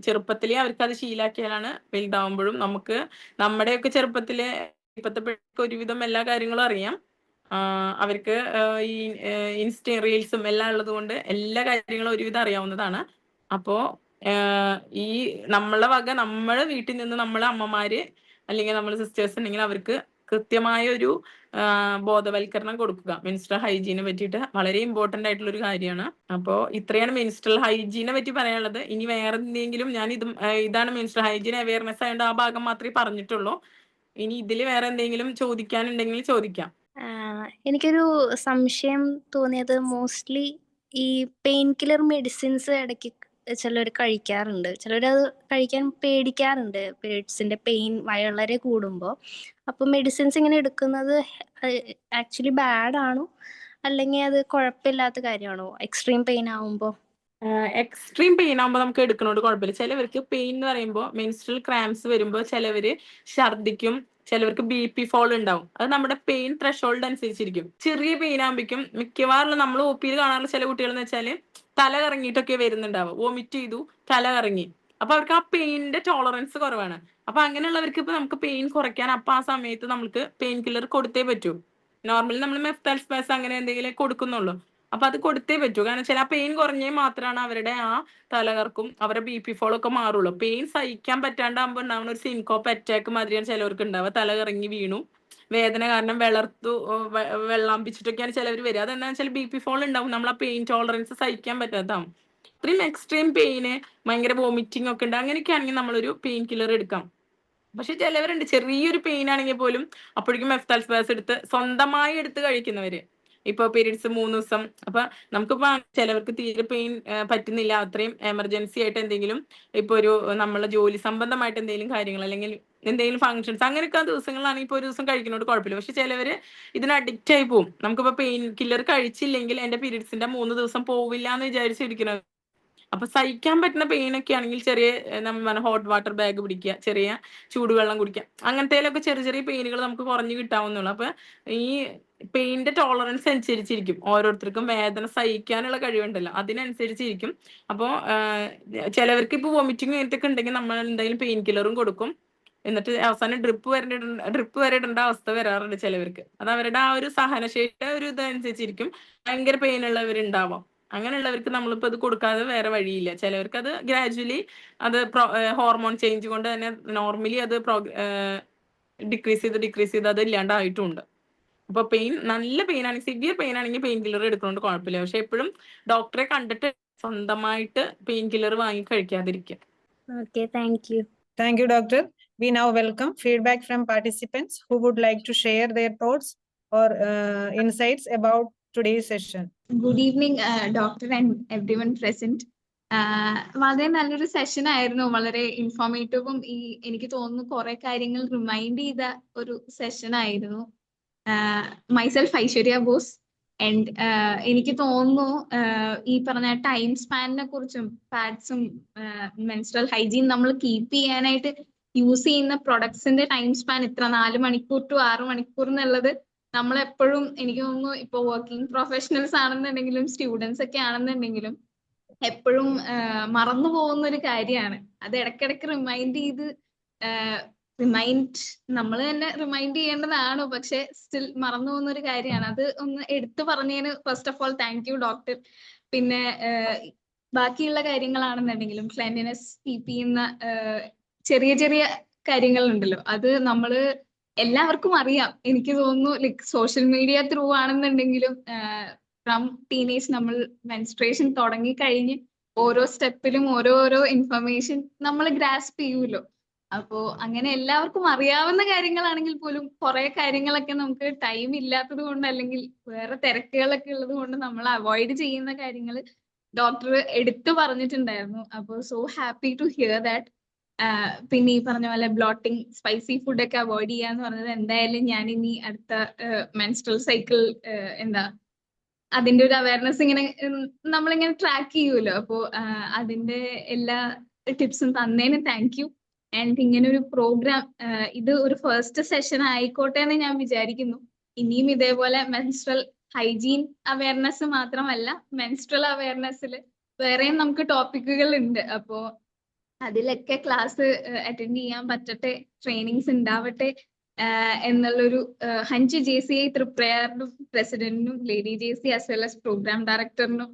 ചെറുപ്പത്തിലേ അവർക്ക് അത് ശീലാക്കിയാലാണ് വലുതാവുമ്പോഴും നമുടെയൊക്കെ ചെറുപ്പത്തിലെ ഇപ്പത്തെ ഒരുവിധം എല്ലാ കാര്യങ്ങളും അറിയാം. അവർക്ക് ഈ ഇൻസ്റ്റ റീൽസും എല്ലാം ഉള്ളത് കൊണ്ട് എല്ലാ കാര്യങ്ങളും ഒരുവിധം അറിയാവുന്നതാണ്. അപ്പോ ഈ നമ്മളെ വക നമ്മളെ വീട്ടിൽ നിന്ന് നമ്മളെ അമ്മമാര് അല്ലെങ്കിൽ നമ്മളെ സിസ്റ്റേഴ്സ് ഉണ്ടെങ്കിൽ അവർക്ക് കൃത്യമായ ഒരു ബോധവൽക്കരണം കൊടുക്കുക. മെൻസ്ട്രൽ ഹൈജീനെ പറ്റിയിട്ട് വളരെ ഇമ്പോർട്ടന്റ് ആയിട്ടുള്ള ഒരു കാര്യമാണ്. അപ്പോൾ ഇത്രയാണ് മെൻസ്ട്രൽ ഹൈജീനെ പറ്റി പറയാനുള്ളത്. ഇനി വേറെ എന്തെങ്കിലും ഞാൻ ഇതാണ് മെൻസ്ട്രൽ ഹൈജീൻ അവയർനെസ് ആയതുകൊണ്ട് ആ ഭാഗം മാത്രമേ പറഞ്ഞിട്ടുള്ളൂ. ഇനി ഇതിൽ വേറെ എന്തെങ്കിലും ചോദിക്കാനുണ്ടെങ്കിൽ ചോദിക്കാം. എനിക്കൊരു സംശയം തോന്നിയത് മോസ്റ്റ്ലി ഈ പെയിൻ കില്ലർ മെഡിസിൻസ് ഇടയ്ക്ക് ചിലർ കഴിക്കാറുണ്ട്. ചിലരത് കഴിക്കാൻ പേടിക്കാറുണ്ട് പീരിയഡ്സിന്റെ പെയിൻ വളരെ കൂടുമ്പോൾ. അപ്പോൾ മെഡിസിൻസ് ഇങ്ങനെ എടുക്കുന്നത് ആക്ച്വലി ബാഡ് ആണോ, അല്ലെങ്കിൽ അത് കുഴപ്പമില്ലാത്ത കാര്യമാണോ എക്സ്ട്രീം പെയിൻ ആവുമ്പോൾ? എക്സ്ട്രീം പെയിൻ ആകുമ്പോൾ നമുക്ക് എടുക്കുന്നോണ്ട് കുഴപ്പമില്ല. ചിലവർക്ക് പെയിൻ എന്ന് പറയുമ്പോൾ മെൻസ്ട്രൽ ക്രാംസ് വരുമ്പോൾ ചിലവര് ഛർദിക്കും, ചിലവർക്ക് BP ഫോൾ ഉണ്ടാവും. അത് നമ്മുടെ പെയിൻ ത്രഷോൾഡ് അനുസരിച്ചിരിക്കും. ചെറിയ പെയിൻ ആകുമ്പോഴേക്കും മിക്കവാറും നമ്മൾ OP കാണാറുള്ള ചില കുട്ടികൾ എന്ന് വെച്ചാൽ തല കറങ്ങിയിട്ടൊക്കെ വരുന്നുണ്ടാവും. വോമിറ്റ് ചെയ്തു, തല കറങ്ങി. അപ്പൊ അവർക്ക് ആ പെയിനിന്റെ ടോളറൻസ് കുറവാണ്. അപ്പൊ അങ്ങനെയുള്ളവർക്ക് ഇപ്പൊ നമുക്ക് പെയിൻ കുറയ്ക്കാൻ അപ്പൊ ആ സമയത്ത് നമുക്ക് പെയിൻ കില്ലർ കൊടുത്തേ പറ്റൂ. നോർമലി നമ്മൾ മെഫ്താൽസ്പാസ് അങ്ങനെ എന്തെങ്കിലും കൊടുക്കുന്നുള്ളൂ. അപ്പൊ അത് കൊടുത്തേ പറ്റൂ. കാരണം വെച്ചാൽ ആ പെയിൻ കുറഞ്ഞേ മാത്രമാണ് അവരുടെ ആ തലകർക്കും അവരുടെ BP ഫോളും ഒക്കെ മാറുള്ളൂ. പെയിൻ സഹിക്കാൻ പറ്റാണ്ടാകുമ്പോൾ ഉണ്ടാവുന്ന ഒരു സിൻകോപ്പ് അറ്റാക്ക് മാതിരിയാണ് ചിലവർക്ക് ഉണ്ടാവുക. തല കറങ്ങി വീണു, വേദന കാരണം വെള്ളാമ്പിച്ചിട്ടൊക്കെയാണ് ചിലവർ വരിക. അതെന്താണെന്ന് വെച്ചാൽ BP ഫോൾ ഉണ്ടാവും. നമ്മൾ ആ പെയിൻ ടോളറൻസ് സഹിക്കാൻ പറ്റാത്തതാവും. അത്രയും എക്സ്ട്രീം പെയിന്, ഭയങ്കര വോമിറ്റിംഗ് ഒക്കെ ഉണ്ട്. അങ്ങനെയൊക്കെ ആണെങ്കിൽ നമ്മളൊരു പെയിൻ കില്ലർ എടുക്കാം. പക്ഷെ ചിലവരുണ്ട് ചെറിയൊരു പെയിൻ ആണെങ്കിൽ പോലും അപ്പോഴേക്കും മെഫ്താൽസ്പാസ് എടുത്ത് സ്വന്തമായി എടുത്ത് കഴിക്കുന്നവര്. ഇപ്പൊ പീരീഡ്സ് 3 ദിവസം, അപ്പൊ നമുക്കിപ്പോ ചിലവർക്ക് തീരെ പെയിൻ പറ്റുന്നില്ല, അത്രയും എമർജൻസി ആയിട്ട് എന്തെങ്കിലും ഇപ്പൊ ഒരു നമ്മളെ ജോലി സംബന്ധമായിട്ട് എന്തെങ്കിലും കാര്യങ്ങൾ അല്ലെങ്കിൽ എന്തെങ്കിലും ഫംഗ്ഷൻസ് അങ്ങനെയൊക്കെ ആ ദിവസങ്ങളാണെങ്കിൽ ഇപ്പൊ ഒരു ദിവസം കഴിക്കുന്നോണ്ട് കുഴപ്പമില്ല. പക്ഷെ ചിലവര് ഇതിന് അഡിക്റ്റ് ആയി പോകും. നമുക്കിപ്പോ പെയിൻ കില്ലർ കഴിച്ചില്ലെങ്കിൽ എന്റെ പീരീഡ്സിന്റെ 3 ദിവസം പോവില്ല എന്ന് വിചാരിച്ചിരിക്കുന്നത്. അപ്പൊ സഹിക്കാൻ പറ്റുന്ന പെയിൻ ഒക്കെ ആണെങ്കിൽ ചെറിയ നമ്മൾ ഹോട്ട് വാട്ടർ ബാഗ് പിടിക്കുക, ചെറിയ ചൂടുവെള്ളം കുടിക്കുക, അങ്ങനത്തേലൊക്കെ ചെറിയ ചെറിയ പെയിനുകൾ നമുക്ക് കുറഞ്ഞു കിട്ടാവുന്നുള്ളൂ. അപ്പൊ ഈ പെയിന്റെ ടോളറൻസ് അനുസരിച്ചിരിക്കും. ഓരോരുത്തർക്കും വേദന സഹിക്കാനുള്ള കഴിവുണ്ടല്ലോ, അതിനനുസരിച്ചിരിക്കും. അപ്പോൾ ചിലവർക്ക് ഇപ്പൊ വോമിറ്റിംഗ് ഒക്കെ ഉണ്ടെങ്കിൽ നമ്മൾ എന്തായാലും പെയിൻ കില്ലറും കൊടുക്കും. എന്നിട്ട് അവസാനം ഡ്രിപ്പ് വരെ ഇടേണ്ട അവസ്ഥ വരാറുണ്ട് ചിലവർക്ക്. അത് അവരുടെ ആ ഒരു സഹനശേഷിയുടെ ഒരു ഇതനുസരിച്ചിരിക്കും. ഭയങ്കര പെയിൻ ഉള്ളവരുണ്ടാവാം. അങ്ങനെയുള്ളവർക്ക് നമ്മളിപ്പോൾ അത് കൊടുക്കാതെ വേറെ വഴിയില്ല. ചിലവർക്ക് അത് ഗ്രാജുവലി അത് ഹോർമോൺ ചേഞ്ച് കൊണ്ട് തന്നെ നോർമലി അത് ഡിക്രീസ് ചെയ്ത് അത് ഇല്ലാണ്ടായിട്ടുണ്ട്. അപ്പൊ പെയിൻ നല്ല പെയിൻ ആണെങ്കിൽ, സിവിയർ പെയിൻ ആണെങ്കിൽ പെയിൻ കില്ലർ എടുക്കുന്നതുകൊണ്ട് കുഴപ്പമില്ല. പക്ഷെ എപ്പോഴും ഡോക്ടറെ കണ്ടിട്ട് സ്വന്തമായിട്ട് പെയിൻ കില്ലർ വാങ്ങി കഴിക്കാതിരിക്കുക. Okay, thank you. Thank you, Doctor. We now welcome feedback from participants who would like to share their thoughts or insights about today's session. Good evening, Doctor and everyone present. വളരെ നല്ലൊരു സെഷൻ ആയിരുന്നു. വളരെ ഇൻഫോർമേറ്റീവും എനിക്ക് തോന്നുന്നു കുറെ കാര്യങ്ങൾ റിമൈൻഡ് ചെയ്ത ഒരു സെഷൻ ആയിരുന്നു. Myself Aishwarya boss. ആൻഡ് എനിക്ക് തോന്നുന്നു ഈ പറഞ്ഞ ടൈം സ്പാനിനെ കുറിച്ചും പാഡ്സും മെൻസ്ട്രൽ ഹൈജീൻ നമ്മൾ കീപ്പ് ചെയ്യാനായിട്ട് യൂസ് ചെയ്യുന്ന പ്രൊഡക്ട്സിന്റെ ടൈം സ്പാൻ ഇത്ര 4 മണിക്കൂർ ടു 6 മണിക്കൂർ എന്നുള്ളത് നമ്മളെപ്പോഴും, എനിക്ക് തോന്നുന്നു ഇപ്പൊ വർക്കിംഗ് പ്രൊഫഷണൽസ് ആണെന്നുണ്ടെങ്കിലും സ്റ്റുഡൻസ് ഒക്കെ ആണെന്നുണ്ടെങ്കിലും എപ്പോഴും മറന്നു പോകുന്ന ഒരു കാര്യമാണ്. അത് ഇടയ്ക്കിടയ്ക്ക് നമ്മൾ തന്നെ റിമൈൻഡ് ചെയ്യേണ്ടതാണ്. പക്ഷെ സ്റ്റിൽ മറന്നു പോകുന്ന ഒരു കാര്യമാണ്. അത് ഒന്ന് എടുത്തു പറഞ്ഞതിന് first of all thank you doctor. പിന്നെ ബാക്കിയുള്ള കാര്യങ്ങളാണെന്നുണ്ടെങ്കിലും ക്ലെൻലിനെസ് കീപ്പ് ചെയ്യുന്ന ചെറിയ ചെറിയ കാര്യങ്ങളുണ്ടല്ലോ, അത് നമ്മള് എല്ലാവർക്കും അറിയാം. എനിക്ക് തോന്നുന്നു ലൈക്ക് സോഷ്യൽ മീഡിയ ത്രൂ ആണെന്നുണ്ടെങ്കിലും ഫ്രം ടീനേജ് നമ്മൾ മെൻസ്ട്രേഷൻ തുടങ്ങി കഴിഞ്ഞ് ഓരോ സ്റ്റെപ്പിലും ഓരോരോ ഇൻഫർമേഷൻ നമ്മൾ ഗ്രാസ്പ് ചെയ്യുമല്ലോ. അപ്പോ അങ്ങനെ എല്ലാവർക്കും അറിയാവുന്ന കാര്യങ്ങളാണെങ്കിൽ പോലും കുറെ കാര്യങ്ങളൊക്കെ നമുക്ക് ടൈം ഇല്ലാത്തത് കൊണ്ട് അല്ലെങ്കിൽ വേറെ തിരക്കുകളൊക്കെ ഉള്ളത് കൊണ്ട് നമ്മൾ അവോയ്ഡ് ചെയ്യുന്ന കാര്യങ്ങൾ ഡോക്ടർ എടുത്തു പറഞ്ഞിട്ടുണ്ടായിരുന്നു. അപ്പോൾ so happy to hear that. പിന്നെ ഈ പറഞ്ഞ പോലെ ബ്ലോട്ടിങ്, സ്പൈസി ഫുഡൊക്കെ അവോയ്ഡ് ചെയ്യാന്ന് പറഞ്ഞത് എന്തായാലും ഞാൻ ഇനി അടുത്ത മെൻസ്ട്രൽ സൈക്കിൾ അതിന്റെ ഒരു അവയർനെസ് ഇങ്ങനെ നമ്മളിങ്ങനെ ട്രാക്ക് ചെയ്യുമല്ലോ. അപ്പോൾ അതിന്റെ എല്ലാ ടിപ്സും തന്നതിന് താങ്ക് യു. ആൻഡ് ഇങ്ങനെ ഒരു പ്രോഗ്രാം ഇത് ഒരു ഫസ്റ്റ് സെഷൻ ആയിക്കോട്ടെ എന്ന് ഞാൻ വിചാരിക്കുന്നു. ഇനിയും ഇതേപോലെ മെൻസ്ട്രൽ ഹൈജീൻ അവയർനെസ് മാത്രമല്ല, മെൻസ്ട്രൽ അവയർനെസ്സിൽ വേറെയും നമുക്ക് ടോപ്പിക്കുകൾ ഉണ്ട്. അപ്പോൾ അതിലൊക്കെ ക്ലാസ് അറ്റൻഡ് ചെയ്യാൻ പറ്റട്ടെ, ട്രെയിനിങ്സ് ഉണ്ടാവട്ടെ എന്നുള്ളൊരു ഹഞ്ച് JCI തൃപ്രയാറിനും പ്രസിഡന്റിനും lady JC as well as program ഡയറക്ടറിനും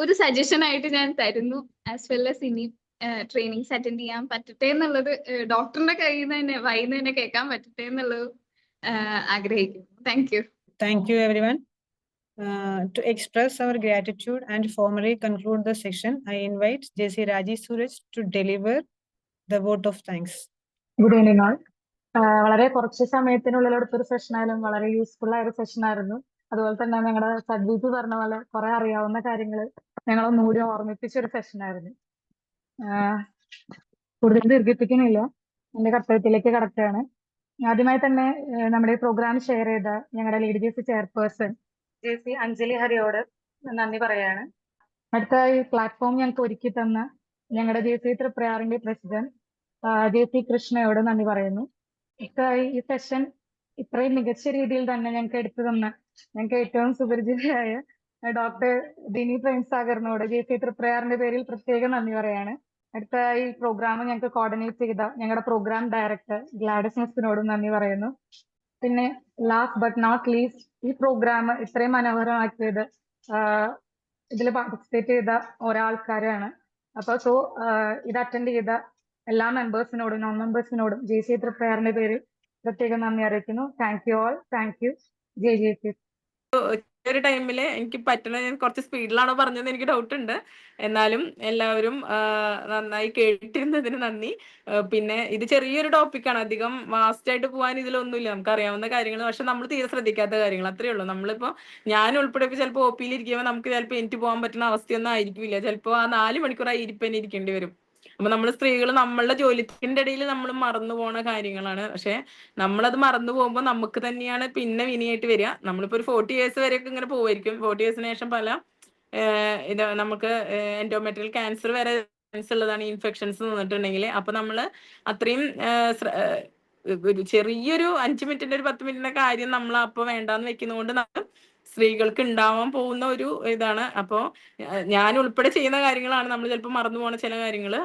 ഒരു സജഷൻ ആയിട്ട് ഞാൻ തരുന്നു. ആസ് വെൽ ആസ് ഇനി ട്രെയിനിങ്സ് അറ്റൻഡ് ചെയ്യാൻ പറ്റട്ടെ എന്നുള്ളത് ഡോക്ടറിന്റെ കയ്യിൽ നിന്ന് തന്നെ വായിന്ന് തന്നെ കേൾക്കാൻ പറ്റട്ടെ എന്നുള്ളത് ആഗ്രഹിക്കുന്നു. Thank you. Thank you, everyone. To express our gratitude and formally conclude the session, I invite JC Raji Suraj to deliver the vote of thanks. Good evening all. വളരെ കുറച്ച് സമയത്തിനുള്ളിൽ എടുത്തൊരു സെഷനായാലും വളരെ യൂസ്ഫുൾ ആയ ഒരു സെഷൻ ആയിരുന്നു. അതുപോലെ തന്നെ ഞങ്ങളുടെ സദ്വീപ് പറഞ്ഞ പോലെ കുറെ അറിയാവുന്ന കാര്യങ്ങൾ ഞങ്ങളൊന്നുകൂടി ഓർമ്മിപ്പിച്ച ഒരു സെഷനായിരുന്നു. കൂടുതൽ ദീർഘിപ്പിക്കുന്നില്ല, എന്റെ കർത്തവ്യത്തിലേക്ക് കടക്കുകയാണ്. ആദ്യമായി തന്നെ നമ്മുടെ ഈ പ്രോഗ്രാം ഷെയർ ചെയ്ത ഞങ്ങളുടെ lady JC chairperson JC Anjali ഹരിയോട് നന്ദി പറയാണ്. അടുത്ത ഈ പ്ലാറ്റ്ഫോം ഞങ്ങൾക്ക് ഒരുക്കി തന്ന ഞങ്ങളുടെ JC തൃപ്രയാറിന്റെ പ്രസിഡന്റ് JC കൃഷ്ണയോട് നന്ദി പറയുന്നു. ഈ സെഷൻ ഇത്രയും മികച്ച രീതിയിൽ തന്നെ ഞങ്ങൾക്ക് എടുത്തു തന്ന ഞങ്ങൾക്ക് ഏറ്റവും സുപരിചിതയായ ഡോക്ടർ ദിനി പ്രേംസാഗറിനോട് JC തൃപ്രയാറിന്റെ പേരിൽ പ്രത്യേകം നന്ദി പറയാണ്. അടുത്ത ഈ പ്രോഗ്രാം ഞങ്ങൾക്ക് കോർഡിനേറ്റ് ചെയ്ത ഞങ്ങളുടെ പ്രോഗ്രാം ഡയറക്ടർ ഗ്ലാഡിസ് മിസ്സിനോടും നന്ദി പറയുന്നു. പിന്നെ ലാസ്റ്റ് ബട്ട് നോട്ട് ലീസ്റ്റ്, ഈ പ്രോഗ്രാം ഇത്രയും മനോഹരമാക്കിയത് ഇതിൽ പാർട്ടിസിപ്പേറ്റ് ചെയ്ത ഓരോ ആൾക്കാരാണ്. അപ്പൊ ഇത് അറ്റൻഡ് ചെയ്ത എല്ലാ മെമ്പേഴ്സിനോടും നോൺ മെമ്പേഴ്സിനോടും JC തൃപ്രയാറിന്റെ പേരിൽ പ്രത്യേകം നന്ദി അറിയിക്കുന്നു. Thank you all. Thank you. JC. ഒരു ടൈമില് എനിക്ക് പറ്റുന്ന ഞാൻ കുറച്ച് സ്പീഡിലാണോ പറഞ്ഞതെന്ന് എനിക്ക് ഡൗട്ട് ഉണ്ട്. എന്നാലും എല്ലാവരും നന്നായി കേട്ടിരുന്നതിന് നന്ദി. പിന്നെ ഇത് ചെറിയൊരു ടോപ്പിക്കാണ്, അധികം വാസ്റ്റ് ആയിട്ട് പോകാൻ ഇതിലൊന്നുമില്ല. നമുക്ക് അറിയാവുന്ന കാര്യങ്ങൾ, പക്ഷെ നമ്മൾ തീരെ ശ്രദ്ധിക്കാത്ത കാര്യങ്ങൾ അത്രേ ഉള്ളൂ. നമ്മളിപ്പോ ഞാൻ ഉൾപ്പെടെ ചിലപ്പോൾ OP യിൽ ഇരിക്കുമ്പോൾ നമുക്ക് ചിലപ്പോൾ എനിക്ക് പോകാൻ പറ്റുന്ന അവസ്ഥയൊന്നും ആയിരിക്കില്ല. ചിലപ്പോൾ ആ 4 മണിക്കൂർ ഇരിപ്പന്നെ ഇരിക്കേണ്ടി വരും. അപ്പൊ നമ്മൾ സ്ത്രീകൾ നമ്മളുടെ ജോലിന്റെ ഇടയിൽ നമ്മൾ മറന്നു പോണ കാര്യങ്ങളാണ്. പക്ഷെ നമ്മളത് മറന്നു പോകുമ്പോൾ നമുക്ക് തന്നെയാണ് പിന്നെ വിനിയായിട്ട് വരിക. നമ്മളിപ്പോ ഒരു 40 years വരെയൊക്കെ ഇങ്ങനെ പോവായിരിക്കും. 40 yearsന് ശേഷം പല ഇത് നമുക്ക് എൻഡോമെട്രിയൽ ക്യാൻസർ വരെ ചാൻസ് ഉള്ളതാണ് ഇൻഫെക്ഷൻസ് നിന്നിട്ടുണ്ടെങ്കിൽ. അപ്പൊ നമ്മള് അത്രയും ഒരു ചെറിയൊരു 5 മിനിറ്റിന്റെ ഒരു 10 മിനിറ്റിന്റെ കാര്യം നമ്മൾ അപ്പൊ വേണ്ടാന്ന് വെക്കുന്നതുകൊണ്ട് നമ്മൾ സ്ത്രീകൾക്ക് ഉണ്ടാവാൻ പോകുന്ന ഒരു ഇതാണ്. അപ്പോ ഞാൻ ഉൾപ്പെടെ ചെയ്യുന്ന കാര്യങ്ങളാണ് നമ്മൾ ചിലപ്പോൾ മറന്നു പോണ ചില കാര്യങ്ങള്.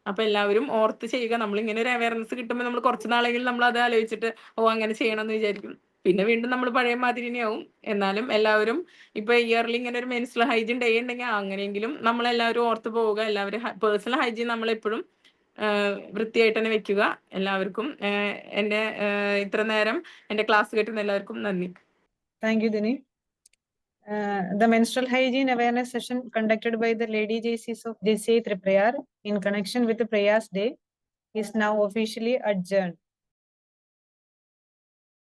അപ്പൊ എല്ലാവരും ഓർത്ത് ചെയ്യുക. നമ്മൾ ഇങ്ങനെ ഒരു അവയർനെസ് കിട്ടുമ്പോൾ നമ്മൾ കുറച്ച് നാളെങ്കിലും നമ്മൾ അത് ആലോചിച്ചിട്ട് അങ്ങനെ ചെയ്യണം എന്ന് വിചാരിക്കും. പിന്നെ വീണ്ടും നമ്മൾ പഴയ മാതിരി തന്നെയാവും. എന്നാലും എല്ലാവരും ഇപ്പൊ ഇയർലി ഇങ്ങനെ ഒരു മെൻസ്ട്രൽ ഹൈജീൻ ഡേ ഉണ്ടെങ്കിൽ അങ്ങനെയെങ്കിലും നമ്മളെല്ലാവരും ഓർത്ത് പോവുക. എല്ലാവരും പേഴ്സണൽ ഹൈജീൻ നമ്മളെപ്പോഴും വൃത്തിയായിട്ട് തന്നെ വെക്കുക. എല്ലാവർക്കും എന്റെ ഇത്ര നേരം എന്റെ ക്ലാസ് കേട്ടുന്ന എല്ലാവർക്കും നന്ദി. Thank you, Dini. The menstrual hygiene awareness session conducted by the Lady JCs of JCI Tripurayar in connection with the Prayas Day is now officially adjourned.